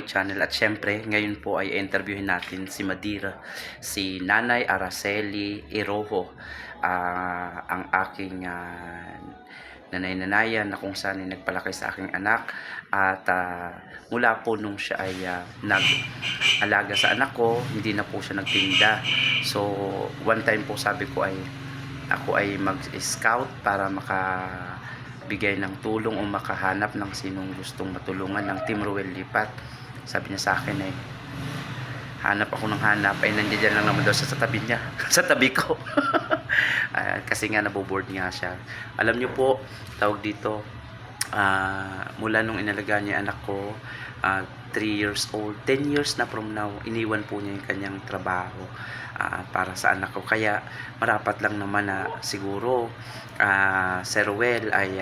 Pinoy Channel. At syempre, ngayon po ay interviewin natin si Madira, si Nanay Araceli Iroho, ang aking nanay-nanayan na kung saan ay nagpalaki sa aking anak. At mula po nung siya ay nag-alaga sa anak ko, hindi na po siya nagtinda. So, one time po sabi ko ay ako ay mag-scout para makabigay ng tulong o makahanap ng sinong gustong matulungan ng Team Ruel Lipat. Sabi niya sa akin ay hanap ako ng hanap, ay nandiyan lang naman daw sa tabi niya, sa tabi ko. Kasi nga naboboard nga siya. Alam niyo po, tawag dito, mula nung inalaga niya anak ko, 3 years old, 10 years na from now, iniwan po niya yung kanyang trabaho para sa anak ko. Kaya marapat lang naman na siguro Sir Ruel ay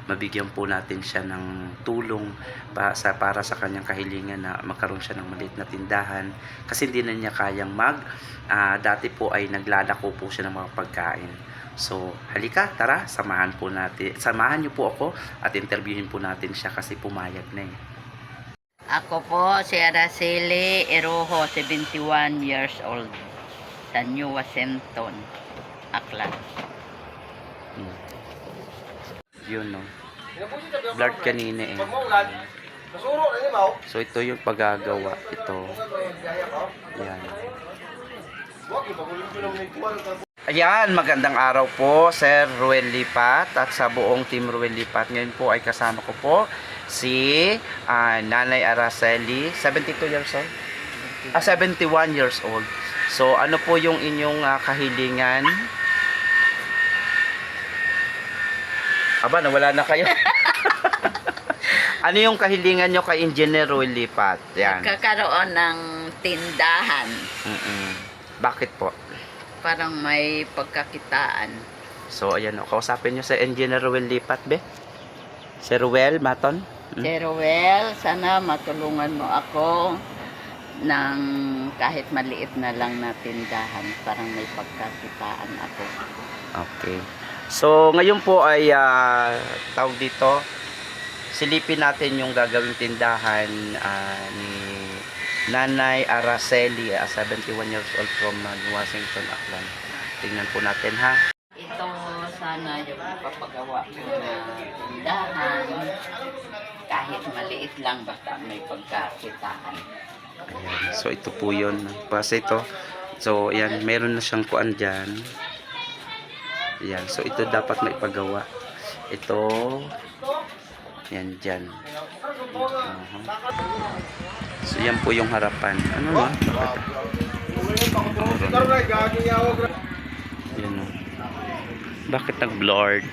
mabigyan po natin siya ng tulong para sa kanyang kahilingan na magkaroon siya ng maliit na tindahan, kasi hindi na niya kayang dati po ay naglalako po siya ng mga pagkain. So halika, tara, samahan niyo po ako at interviewin po natin siya kasi pumayag na eh. Ako po si Araceli Iroho, 71 years old, sa New Washington, Aklan. Yun, no. Blurred kanina eh. So ito yung paggagawa. Ito. Yan. Ayan, magandang araw po, Sir Ruel Lipat at sa buong Team Ruel Lipat. Ngayon po ay kasama ko po si Nanay Araceli, 72 years old? 71 years old. So ano po yung inyong kahilingan? Aba, nawala na kayo. Ano yung kahilingan nyo kay Engineer Ruel Lipat? Yan. Kakaroon ng tindahan. Bakit po? Parang may pagkakitaan. So, ayan o. Kausapin nyo sa Engineer Ruel Lipat, be. Sir Ruel Maton. Sir Ruel, sana matulungan mo ako ng kahit maliit na lang na tindahan. Parang may pagkakitaan ako. Okay. So, ngayon po ay tawag dito, silipin natin yung gagawing tindahan ni Nanay Araceli, 71 years old from Washington, Aklan. Tingnan po natin, ha. Ito sana yung ipapagawa ko na tindahan, kahit maliit lang, basta may pagkakitaan. Ayan. So, ito po yun. Basta ito. So, ayan, meron na siyang kuan dyan. Ayan. So, ito dapat maipagawa. Ito. Yan dyan. So, yan po yung harapan. Ano na? Yan o. Bakit nag-blurred?